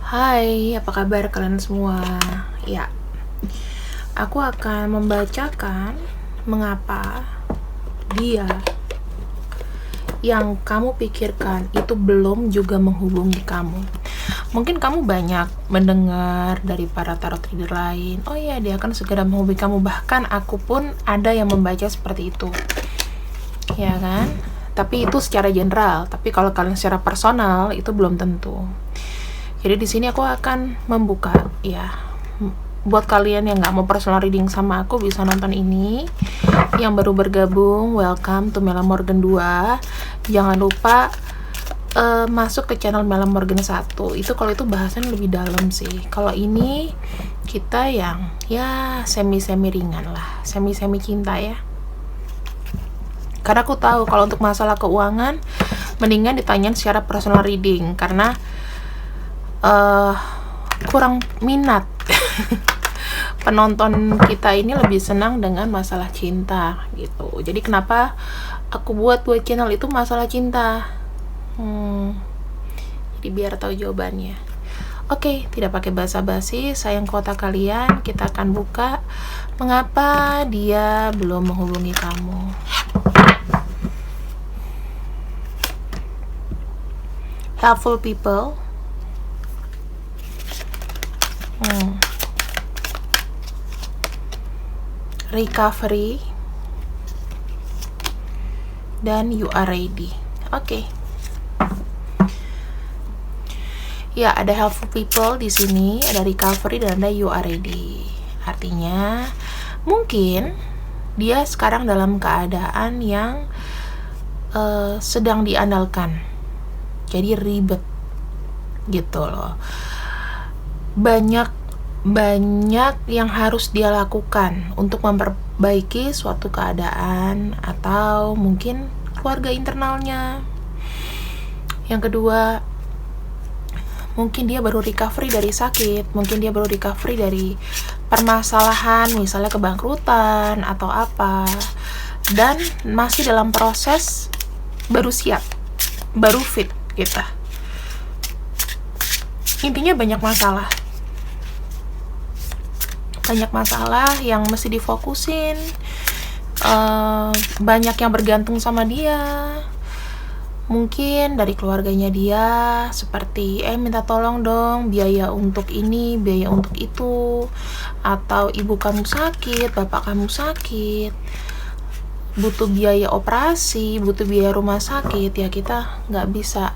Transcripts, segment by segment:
Hai, apa kabar kalian semua? Ya, aku akan membacakan mengapa dia yang kamu pikirkan itu belum juga menghubungi kamu. Mungkin kamu banyak mendengar dari para tarot reader lain, oh iya dia akan segera menghubungi kamu. Bahkan aku pun ada yang membaca seperti itu, ya kan? Tapi itu secara general. Tapi kalau kalian secara personal itu belum tentu. Jadi di sini aku akan membuka ya. Buat kalian yang nggak mau personal reading sama aku bisa nonton ini. Yang baru bergabung, welcome to Mela Morgan 2. Jangan lupa masuk ke channel Mela Morgan 1. Itu kalau itu bahasan lebih dalam sih. Kalau ini kita yang ya semi-semi ringan lah, semi-semi cinta ya. Karena aku tahu kalau untuk masalah keuangan mendingan ditanyain secara personal reading karena kurang minat. Penonton kita ini lebih senang dengan masalah cinta gitu. Jadi kenapa aku buat channel itu masalah cinta. Jadi biar tahu jawabannya. Oke, tidak pakai basa-basi, sayang kuota kalian, kita akan buka mengapa dia belum menghubungi kamu. Helpful people. Recovery dan you are ready. Oke. Ya, ada helpful people di sini, ada recovery dan ada you are ready. Artinya mungkin dia sekarang dalam keadaan yang sedang diandalkan. Jadi ribet gitu loh. Banyak yang harus dia lakukan untuk memperbaiki suatu keadaan atau mungkin keluarga internalnya. Yang kedua, mungkin dia baru recovery dari sakit, mungkin dia baru recovery dari permasalahan, misalnya kebangkrutan atau apa, dan masih dalam proses baru siap, baru fit gitu. Intinya banyak masalah yang mesti difokusin, banyak yang bergantung sama dia. Mungkin dari keluarganya dia seperti minta tolong dong biaya untuk ini, biaya untuk itu, atau ibu kamu sakit, bapak kamu sakit, butuh biaya operasi, butuh biaya rumah sakit, ya kita nggak bisa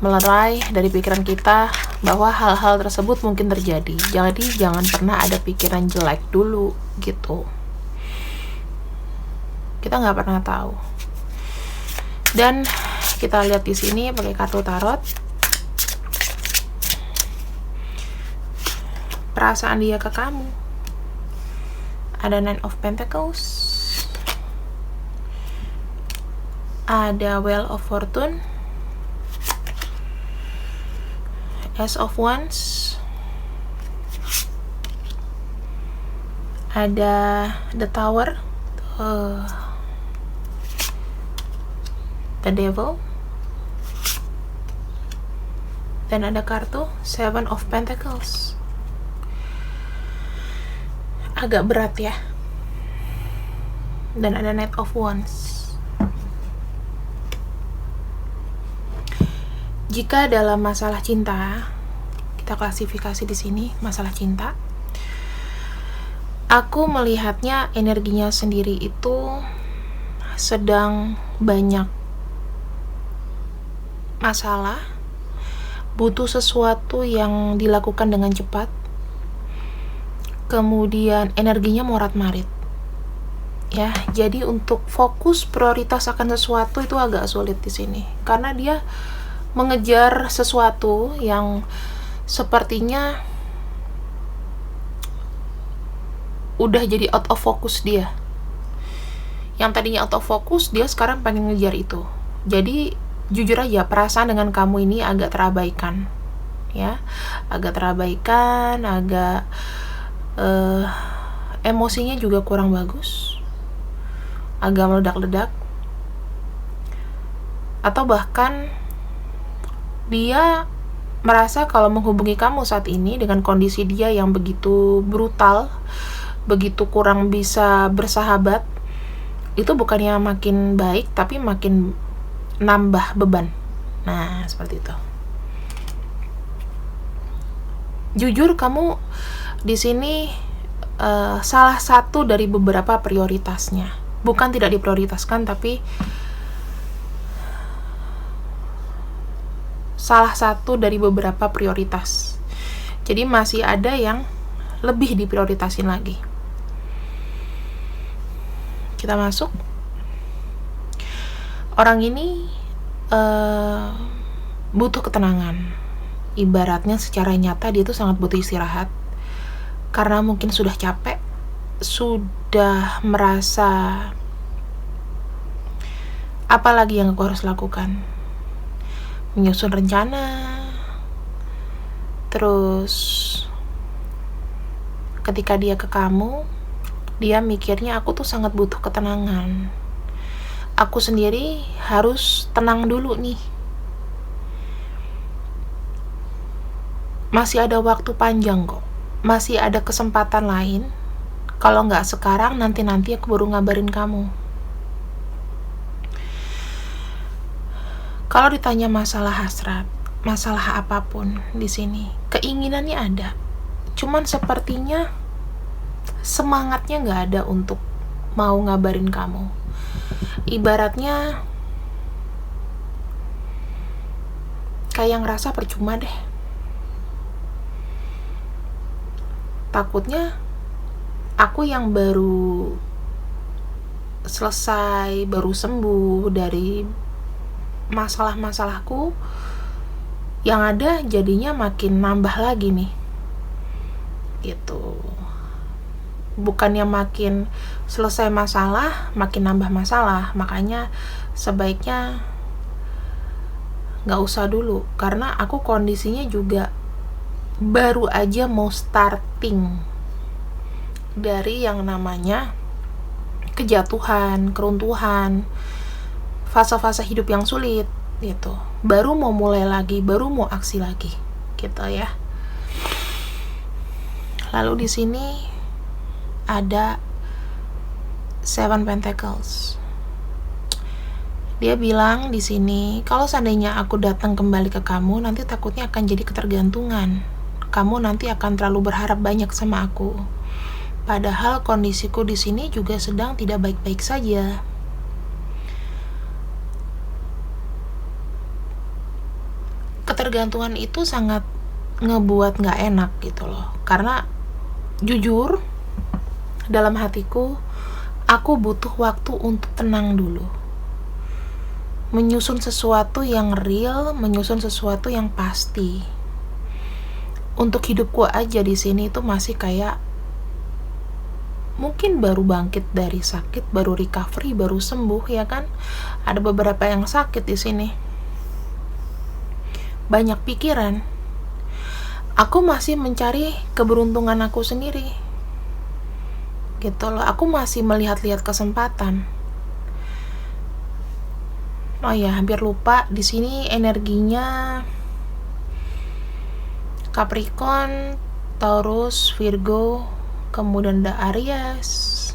melerai dari pikiran kita bahwa hal-hal tersebut mungkin terjadi. Jadi jangan pernah ada pikiran jelek dulu gitu. Kita nggak pernah tahu. Dan kita lihat di sini pakai kartu tarot. Perasaan dia ke kamu. Ada Nine of Pentacles. Ada Wheel of Fortune. Ace of Wands. Ada The Tower. The Devil. Dan ada kartu Seven of Pentacles. Agak berat ya. Dan ada Knight of Wands. Jika dalam masalah cinta, kita klasifikasi di sini masalah cinta. Aku melihatnya energinya sendiri itu sedang banyak masalah, butuh sesuatu yang dilakukan dengan cepat, kemudian energinya morat-marit ya. Jadi untuk fokus prioritas akan sesuatu itu agak sulit di sini karena dia mengejar sesuatu yang sepertinya udah jadi out of focus dia. Yang tadinya out of focus, dia sekarang pengen ngejar itu. Jadi jujur aja, perasaan dengan kamu ini agak terabaikan ya, agak emosinya juga kurang bagus, agak meledak-ledak, atau bahkan dia merasa kalau menghubungi kamu saat ini dengan kondisi dia yang begitu brutal, begitu kurang bisa bersahabat, itu bukannya makin baik, tapi makin nambah beban. Nah, seperti itu. Jujur, kamu di sini salah satu dari beberapa prioritasnya. Bukan tidak diprioritaskan, tapi salah satu dari beberapa prioritas. Jadi masih ada yang lebih diprioritasin lagi. Kita masuk. Orang ini butuh ketenangan. Ibaratnya secara nyata dia tuh sangat butuh istirahat. Karena mungkin sudah capek, sudah merasa apa lagi yang aku harus lakukan. Menyusun rencana, terus ketika dia ke kamu, dia mikirnya aku tuh sangat butuh ketenangan. Aku sendiri harus tenang dulu nih. Masih ada waktu panjang kok, masih ada kesempatan lain. Kalau nggak sekarang, nanti aku baru ngabarin kamu. Kalau ditanya masalah hasrat, masalah apapun di sini, keinginannya ada. Cuman sepertinya semangatnya nggak ada untuk mau ngabarin kamu. Ibaratnya kayak ngerasa percuma deh. Takutnya aku yang baru selesai, baru sembuh dari masalah-masalahku, yang ada jadinya makin nambah lagi nih gitu. Bukannya makin selesai masalah, makin nambah masalah. Makanya sebaiknya gak usah dulu, karena aku kondisinya juga baru aja mau starting dari yang namanya kejatuhan, keruntuhan, fase-fase hidup yang sulit gitu. Baru mau mulai lagi, baru mau aksi lagi gitu ya. Lalu di sini ada Seven Pentacles. Dia bilang di sini, kalau seandainya aku datang kembali ke kamu, nanti takutnya akan jadi ketergantungan. Kamu nanti akan terlalu berharap banyak sama aku. Padahal kondisiku di sini juga sedang tidak baik-baik saja. Ketergantungan itu sangat ngebuat gak enak gitu loh. Karena jujur, dalam hatiku, aku butuh waktu untuk tenang dulu. Menyusun sesuatu yang real, menyusun sesuatu yang pasti. Untuk hidupku aja di sini itu masih kayak mungkin baru bangkit dari sakit, baru recovery, baru sembuh ya kan. Ada beberapa yang sakit di sini. Banyak pikiran. Aku masih mencari keberuntungan aku sendiri. Gitu loh, aku masih melihat-lihat kesempatan. Oh ya, hampir lupa, di sini energinya Capricorn, Taurus, Virgo, kemudian ada Aries.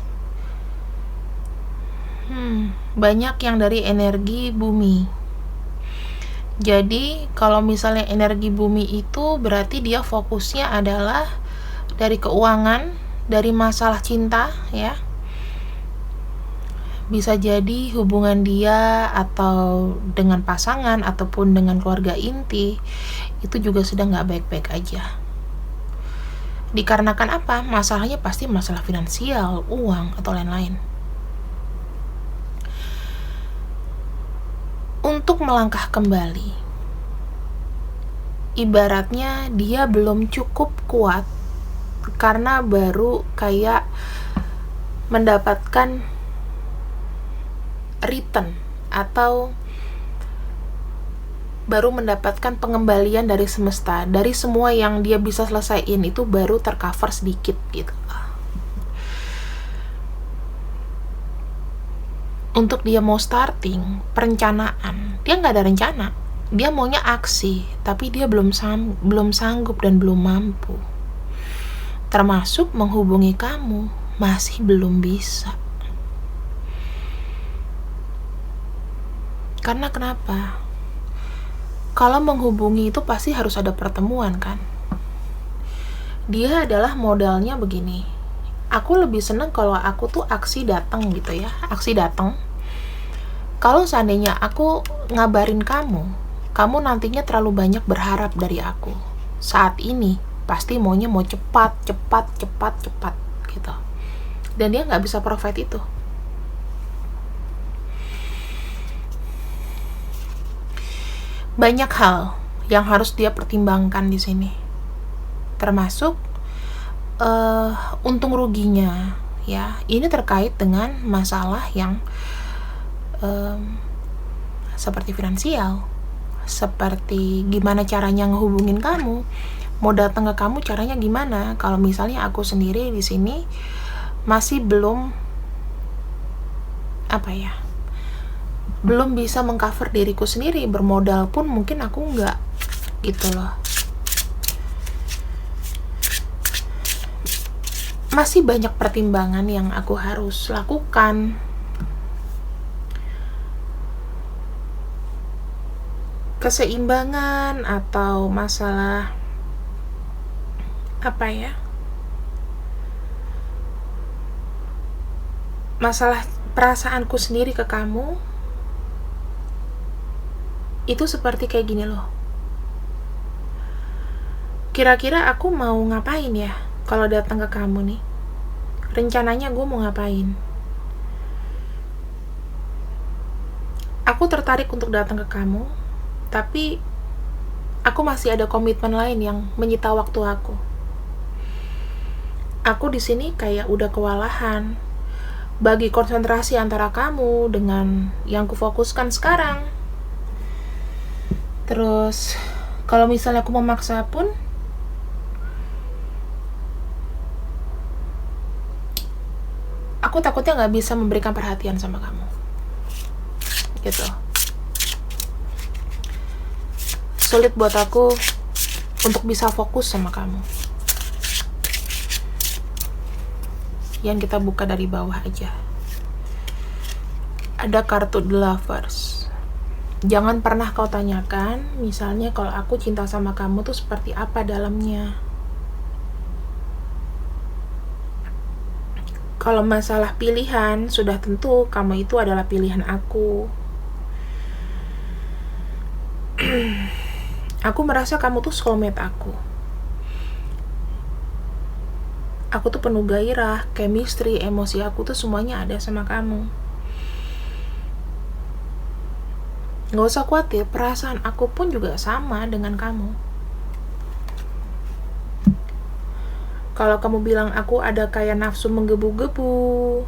Banyak yang dari energi bumi. Jadi kalau misalnya energi bumi itu berarti dia fokusnya adalah dari keuangan, dari masalah cinta ya. Bisa jadi hubungan dia atau dengan pasangan ataupun dengan keluarga inti itu juga sedang gak baik-baik aja. Dikarenakan apa? Masalahnya pasti masalah finansial, uang atau lain-lain. Untuk melangkah kembali, ibaratnya dia belum cukup kuat karena baru kayak mendapatkan return atau baru mendapatkan pengembalian dari semesta. Dari semua yang dia bisa selesaiin itu baru tercover sedikit gitu. Untuk dia mau starting perencanaan, dia nggak ada rencana. Dia maunya aksi, tapi dia belum sanggup dan belum mampu. Termasuk menghubungi kamu, masih belum bisa. Karena kenapa? Kalau menghubungi itu pasti harus ada pertemuan kan? Dia adalah modalnya begini. Aku lebih seneng kalau aku tuh aksi datang gitu ya. Aksi datang. Kalau seandainya aku ngabarin kamu nantinya terlalu banyak berharap dari aku. Saat ini pasti maunya mau cepat gitu. Dan dia nggak bisa provide itu. Banyak hal yang harus dia pertimbangkan di sini, termasuk untung ruginya. Ya, ini terkait dengan masalah yang seperti finansial, seperti gimana caranya ngehubungin kamu, mau datang ke kamu caranya gimana. Kalau misalnya aku sendiri di sini masih belum belum bisa mengcover diriku sendiri, bermodal pun mungkin aku nggak gitu loh. Masih banyak pertimbangan yang aku harus lakukan. Keseimbangan atau masalah masalah perasaanku sendiri ke kamu itu seperti kayak gini loh. Kira-kira aku mau ngapain ya kalau datang ke kamu nih? Rencananya gue mau ngapain? Aku tertarik untuk datang ke kamu, tapi aku masih ada komitmen lain yang menyita waktu aku. Aku di sini kayak udah kewalahan bagi konsentrasi antara kamu dengan yang kufokuskan sekarang. Terus kalau misalnya aku memaksa pun, aku takutnya nggak bisa memberikan perhatian sama kamu gitu. Sulit buat aku untuk bisa fokus sama kamu. Yang kita buka dari bawah aja, ada kartu The Lovers. Jangan pernah kau tanyakan, misalnya kalau aku cinta sama kamu tuh seperti apa dalamnya. Kalau masalah pilihan, sudah tentu kamu itu adalah pilihan aku. Aku merasa kamu tuh soulmate aku. Aku tuh penuh gairah, chemistry, emosi aku tuh semuanya ada sama kamu. Gak usah khawatir, perasaan aku pun juga sama dengan kamu. Kalau kamu bilang aku ada kayak nafsu menggebu-gebu,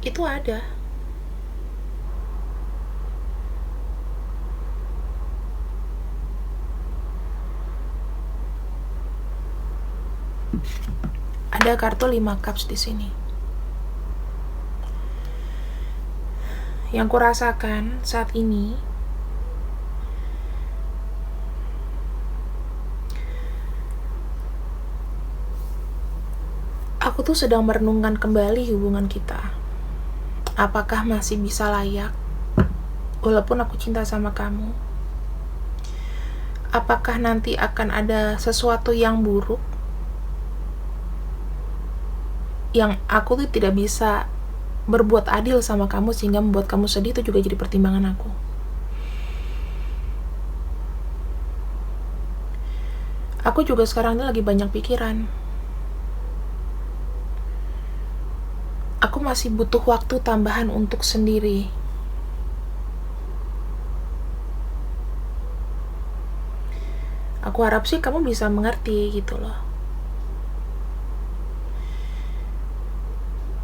itu ada. Ada kartu 5 cups di sini. Yang kurasakan saat ini, aku tuh sedang merenungkan kembali hubungan kita. Apakah masih bisa layak walaupun aku cinta sama kamu? Apakah nanti akan ada sesuatu yang buruk yang aku tuh tidak bisa berbuat adil sama kamu sehingga membuat kamu sedih? Itu juga jadi pertimbangan aku. Aku juga sekarang ini lagi banyak pikiran. Aku masih butuh waktu tambahan untuk sendiri. Aku harap sih kamu bisa mengerti gitu loh.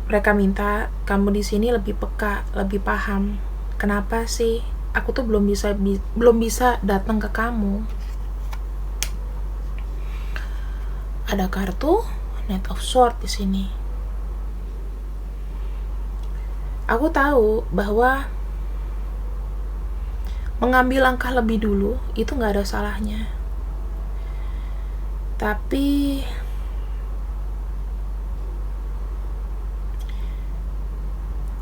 Mereka minta kamu di sini lebih peka, lebih paham. Kenapa sih aku tuh belum bisa datang ke kamu? Ada kartu Knight of Swords di sini. Aku tahu bahwa mengambil langkah lebih dulu itu nggak ada salahnya. Tapi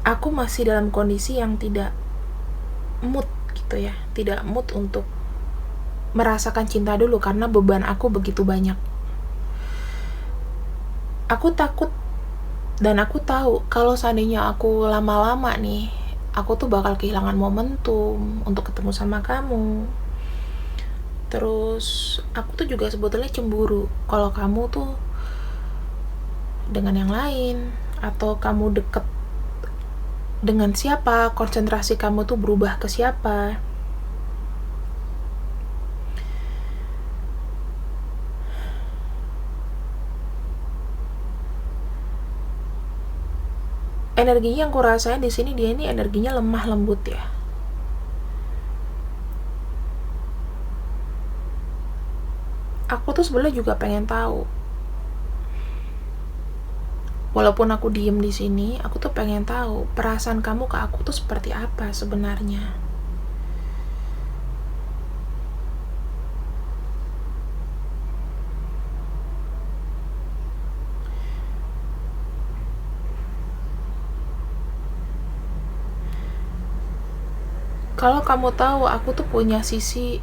aku masih dalam kondisi yang tidak mood gitu ya, tidak mood untuk merasakan cinta dulu karena beban aku begitu banyak. Aku takut dan aku tahu kalau seandainya aku lama-lama nih, aku tuh bakal kehilangan momentum untuk ketemu sama kamu. Terus aku tuh juga sebetulnya cemburu kalau kamu tuh dengan yang lain, atau kamu deket dengan siapa, konsentrasi kamu tuh berubah ke siapa. Energinya yang aku rasain di sini, dia ini energinya lemah lembut ya. Aku tuh sebenarnya juga pengen tahu. Walaupun aku diem di sini, aku tuh pengen tahu perasaan kamu ke aku tuh seperti apa sebenarnya. Kalau kamu tahu aku tuh punya sisi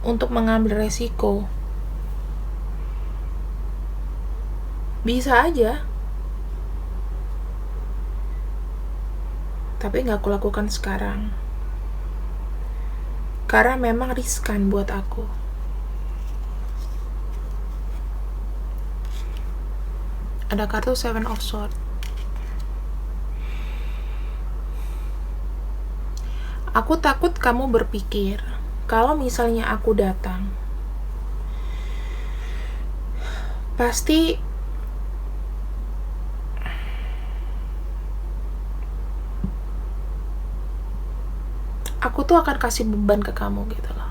untuk mengambil resiko, bisa aja. Tapi gak aku lakukan sekarang. Karena memang riskan buat aku. Ada kartu Seven of Swords. Aku takut kamu berpikir kalau misalnya aku datang, pasti aku tuh akan kasih beban ke kamu gitu loh.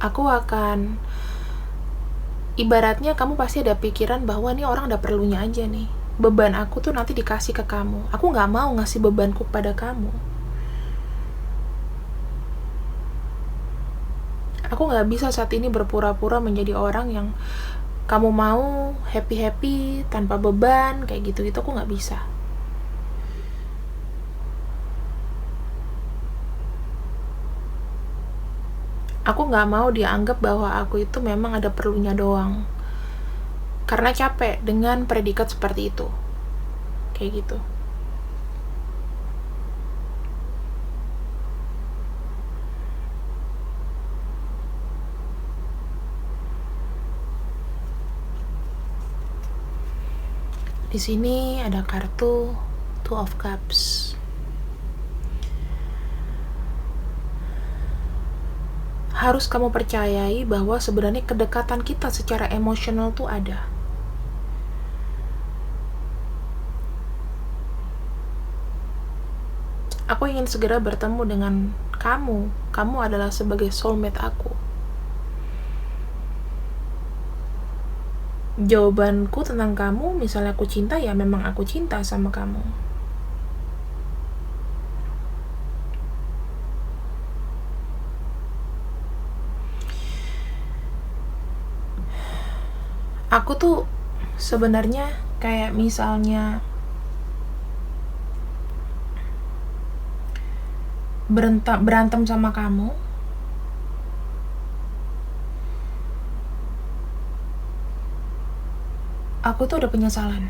Aku akan, ibaratnya kamu pasti ada pikiran bahwa nih orang ada perlunya aja nih, beban aku tuh nanti dikasih ke kamu. Aku gak mau ngasih bebanku pada kamu. Aku gak bisa saat ini berpura-pura menjadi orang yang kamu mau happy-happy tanpa beban kayak gitu-gitu. Aku gak bisa. Aku gak mau dianggap bahwa aku itu memang ada perlunya doang, karena capek dengan predikat seperti itu. Kayak gitu. Di sini ada kartu Two of Cups. Harus kamu percayai bahwa sebenarnya kedekatan kita secara emosional tuh ada. Aku ingin segera bertemu dengan kamu. Kamu adalah sebagai soulmate aku. Jawabanku tentang kamu, misalnya aku cinta, ya memang aku cinta sama kamu. Aku tuh sebenarnya kayak misalnya berantem sama kamu, aku tuh udah penyesalan.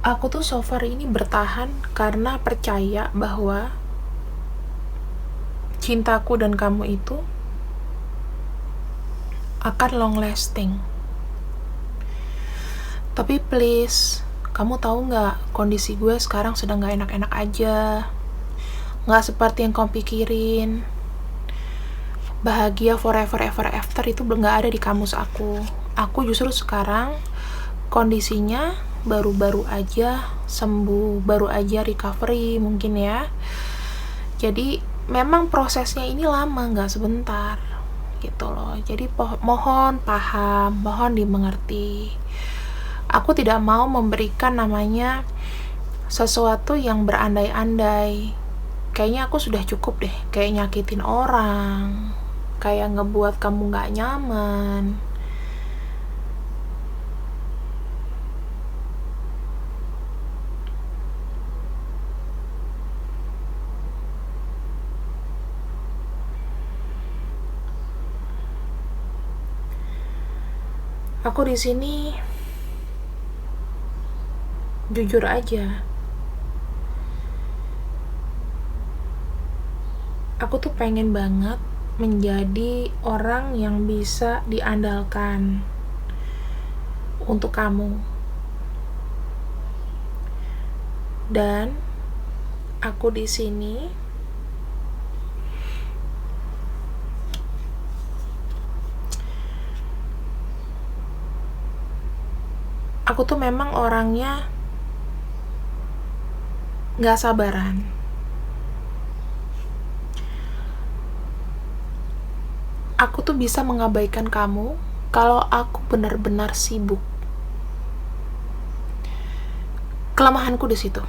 Aku tuh so far ini bertahan karena percaya bahwa cintaku dan kamu itu akan long lasting. Tapi please, kamu tahu nggak, kondisi gue sekarang sedang nggak enak-enak aja, nggak seperti yang kamu pikirin. Bahagia forever ever after itu nggak ada di kamus aku. Aku justru sekarang kondisinya baru-baru aja sembuh, baru aja recovery mungkin ya. Jadi memang prosesnya ini lama, nggak sebentar. gitu loh. Jadi mohon paham, mohon dimengerti. Aku tidak mau memberikan namanya sesuatu yang berandai-andai. Kayaknya aku sudah cukup deh, kayak nyakitin orang, kayak ngebuat kamu gak nyaman. Aku di sini jujur aja. Aku tuh pengen banget menjadi orang yang bisa diandalkan untuk kamu. Dan aku di sini aku tuh memang orangnya gak sabaran. Aku tuh bisa mengabaikan kamu kalau aku benar-benar sibuk. Kelemahanku di situ.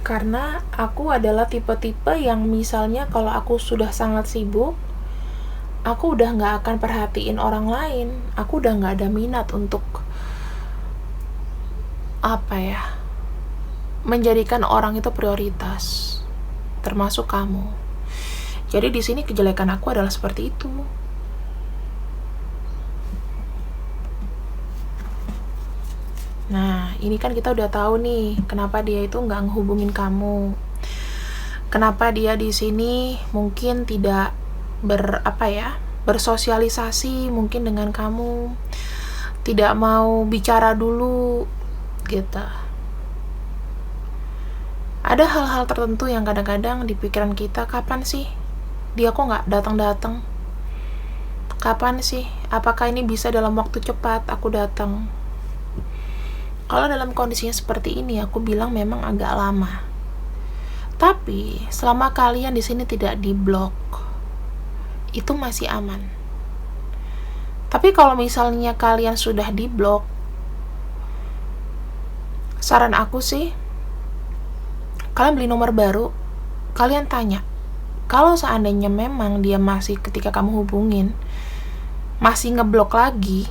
Karena aku adalah tipe-tipe yang misalnya kalau aku sudah sangat sibuk, aku udah gak akan perhatiin orang lain. Aku udah gak ada minat untuk menjadikan orang itu prioritas, termasuk kamu. Jadi di sini kejelekan aku adalah seperti itu. Nah, ini kan kita udah tahu nih kenapa dia itu nggak ngehubungin kamu. Kenapa dia di sini mungkin tidak bersosialisasi mungkin dengan kamu. Tidak mau bicara dulu gitu. Ada hal-hal tertentu yang kadang-kadang di pikiran kita, kapan sih dia kok nggak datang-datang? Kapan sih? Apakah ini bisa dalam waktu cepat aku datang? Kalau dalam kondisinya seperti ini, aku bilang memang agak lama. Tapi selama kalian di sini tidak diblok, itu masih aman. Tapi kalau misalnya kalian sudah diblok, saran aku sih, kalian beli nomor baru, kalian tanya. Kalau seandainya memang dia masih ketika kamu hubungin masih ngeblok lagi,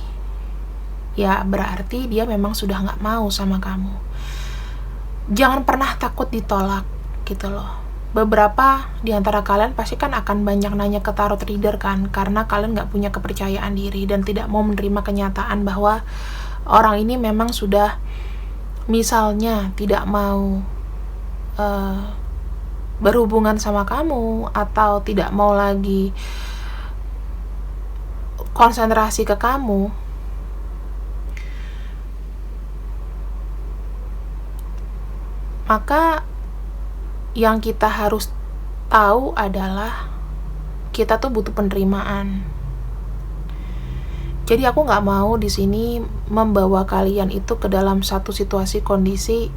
ya berarti dia memang sudah gak mau sama kamu. Jangan pernah takut ditolak gitu loh. Beberapa di antara kalian pasti kan akan banyak nanya ke tarot reader kan, karena kalian gak punya kepercayaan diri dan tidak mau menerima kenyataan bahwa orang ini memang sudah misalnya tidak mau berhubungan sama kamu, atau tidak mau lagi konsentrasi ke kamu. Maka yang kita harus tahu adalah kita tuh butuh penerimaan. Jadi aku nggak mau di sini membawa kalian itu ke dalam satu situasi kondisi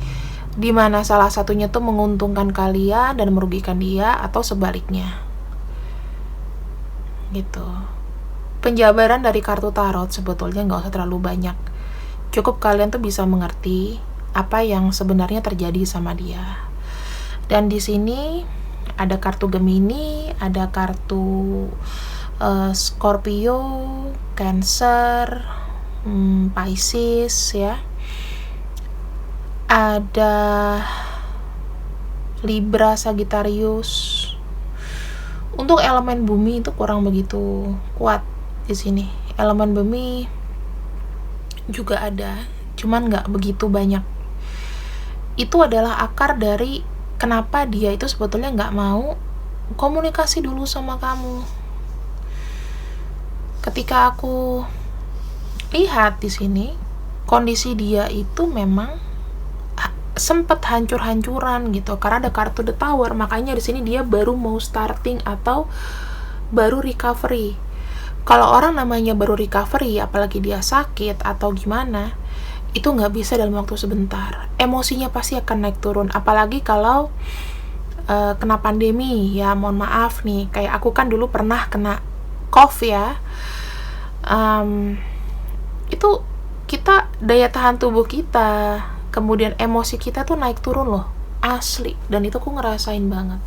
di mana salah satunya tuh menguntungkan kalian dan merugikan dia, atau sebaliknya. Gitu. Penjabaran dari kartu tarot sebetulnya nggak usah terlalu banyak. Cukup kalian tuh bisa mengerti apa yang sebenarnya terjadi sama dia. Dan di sini ada kartu Gemini, ada kartu Scorpio, Cancer, Pisces ya. Ada Libra, Sagittarius. Untuk elemen bumi itu kurang begitu kuat di sini. Elemen bumi juga ada, cuman nggak begitu banyak. Itu adalah akar dari kenapa dia itu sebetulnya nggak mau komunikasi dulu sama kamu. Ketika aku lihat di sini, kondisi dia itu memang sempat hancur-hancuran gitu, karena ada kartu The Tower. Makanya di sini dia baru mau starting atau baru recovery. Kalau orang namanya baru recovery, apalagi dia sakit atau gimana, itu nggak bisa dalam waktu sebentar. Emosinya pasti akan naik turun, apalagi kalau kena pandemi ya. Mohon maaf nih, kayak aku kan dulu pernah kena COVID ya. Itu kita, daya tahan tubuh kita, kemudian emosi kita tuh naik turun loh, asli. Dan itu aku ngerasain banget.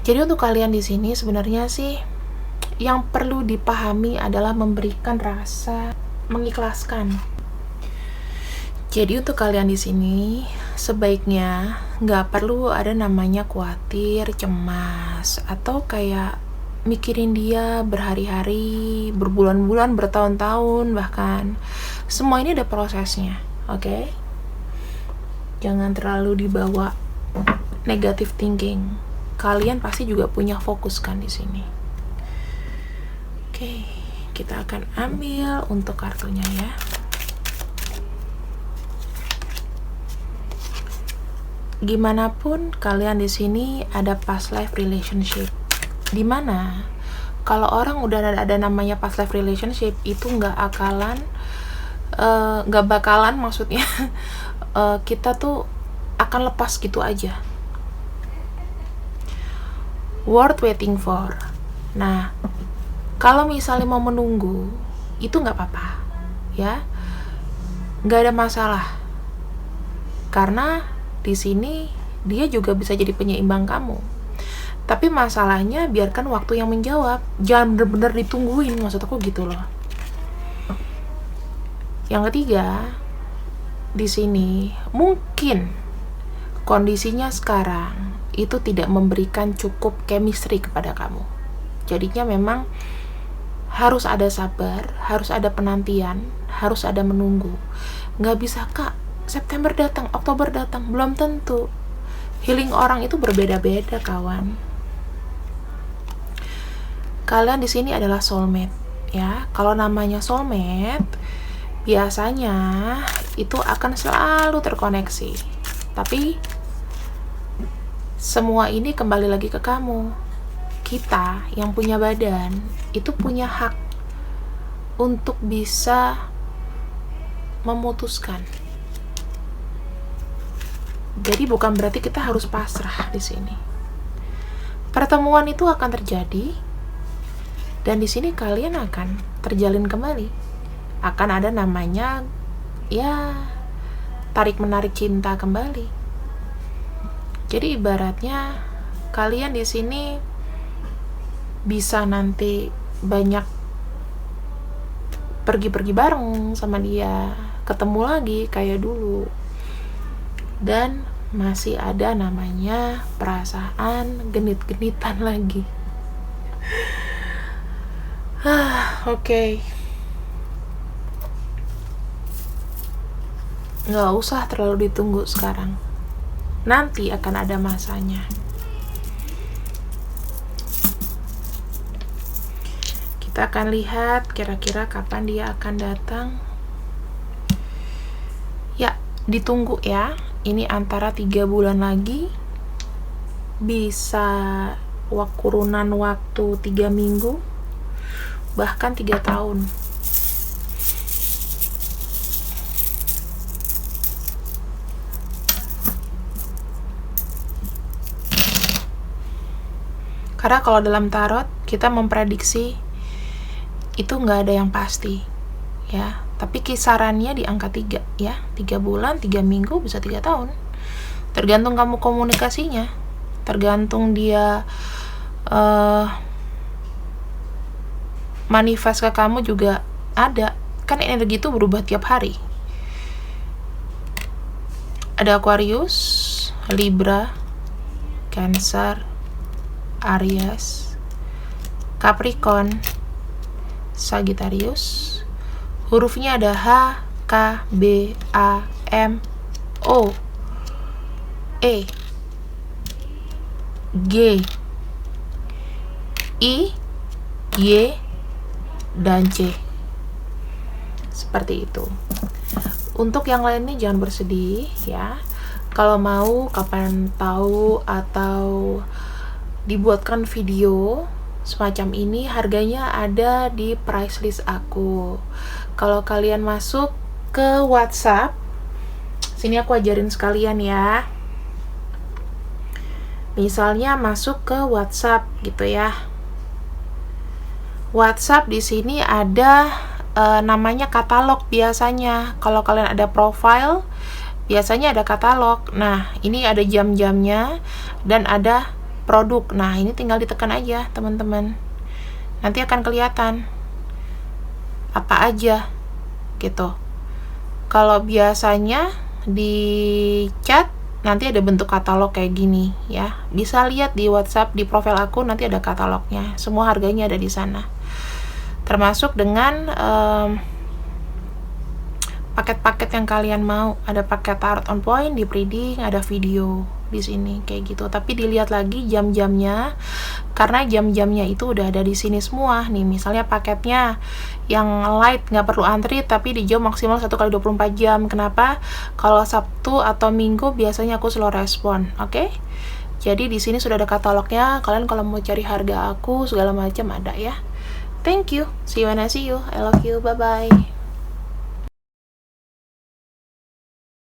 Jadi untuk kalian di sini sebenarnya sih yang perlu dipahami adalah memberikan rasa mengikhlaskan. Jadi untuk kalian di sini sebaiknya nggak perlu ada namanya khawatir, cemas, atau kayak mikirin dia berhari-hari, berbulan-bulan, bertahun-tahun bahkan. Semua ini ada prosesnya, oke? Jangan terlalu dibawa negative thinking. Kalian pasti juga punya fokus kan di sini. Oke, kita akan ambil untuk kartunya ya. Gimana pun kalian di sini ada past life relationship, dimana kalau orang udah ada namanya past life relationship itu nggak bakalan maksudnya kita tuh akan lepas gitu aja. Worth waiting for. Nah, kalau misalnya mau menunggu itu nggak apa-apa ya, nggak ada masalah, karena di sini dia juga bisa jadi penyeimbang kamu. Tapi masalahnya biarkan waktu yang menjawab, jangan bener-bener ditungguin, maksud aku gitu loh. Yang ketiga, di sini mungkin kondisinya sekarang itu tidak memberikan cukup chemistry kepada kamu. Jadinya memang harus ada sabar, harus ada penantian, harus ada menunggu. Nggak bisa, Kak, September datang, Oktober datang, belum tentu. Healing orang itu berbeda-beda, kawan. Kalian di sini adalah soulmate, ya. Kalau namanya soulmate, biasanya itu akan selalu terkoneksi. Tapi semua ini kembali lagi ke kamu. Kita yang punya badan itu punya hak untuk bisa memutuskan. Jadi bukan berarti kita harus pasrah di sini. Pertemuan itu akan terjadi, dan di sini kalian akan terjalin kembali. Akan ada namanya ya tarik menarik cinta kembali. Jadi ibaratnya kalian di sini bisa nanti banyak pergi-pergi bareng sama dia, ketemu lagi kayak dulu. Dan masih ada namanya perasaan genit-genitan lagi. Oke. Nggak usah terlalu ditunggu sekarang. Nanti akan ada masanya. Kita akan lihat kira-kira kapan dia akan datang. Ya, ditunggu ya. Ini antara 3 bulan lagi, bisa kurungan waktu 3 minggu, bahkan 3 tahun. Karena kalau dalam tarot kita memprediksi itu nggak ada yang pasti ya, tapi kisarannya di angka 3 ya, 3 bulan, 3 minggu, bisa 3 tahun. Tergantung kamu komunikasinya, tergantung dia manifest ke kamu juga ada. Kan energi itu berubah tiap hari. Ada Aquarius, Libra, Cancer, Aries, Capricorn, Sagittarius. Hurufnya ada H, K, B, A, M, O, E, G, I, Y, dan C. Seperti itu. Untuk yang lainnya jangan bersedih ya. Kalau mau kapan tahu atau dibuatkan video semacam ini, harganya ada di price list aku. Kalau kalian masuk ke WhatsApp, sini aku ajarin sekalian ya. Misalnya masuk ke WhatsApp gitu ya. WhatsApp di sini ada namanya katalog biasanya. Kalau kalian ada profile, biasanya ada katalog. Nah, ini ada jam-jamnya dan ada produk. Nah, ini tinggal ditekan aja, teman-teman. Nanti akan kelihatan apa aja gitu. Kalau biasanya di chat nanti ada bentuk katalog kayak gini ya. Bisa lihat di WhatsApp, di profil aku nanti ada katalognya. Semua harganya ada di sana. Termasuk dengan paket-paket yang kalian mau. Ada paket Tarot on Point di Reading, ada video di sini kayak gitu. Tapi dilihat lagi jam-jamnya, karena jam-jamnya itu udah ada di sini semua. Nih, misalnya paketnya yang light nggak perlu antri, tapi di jam maksimal 1x24 jam. Kenapa? Kalau Sabtu atau Minggu biasanya aku slow respon, oke? Jadi di sini sudah ada katalognya. Kalian kalau mau cari harga aku segala macam ada ya. Thank you. See you when I see you. I love you. Bye bye.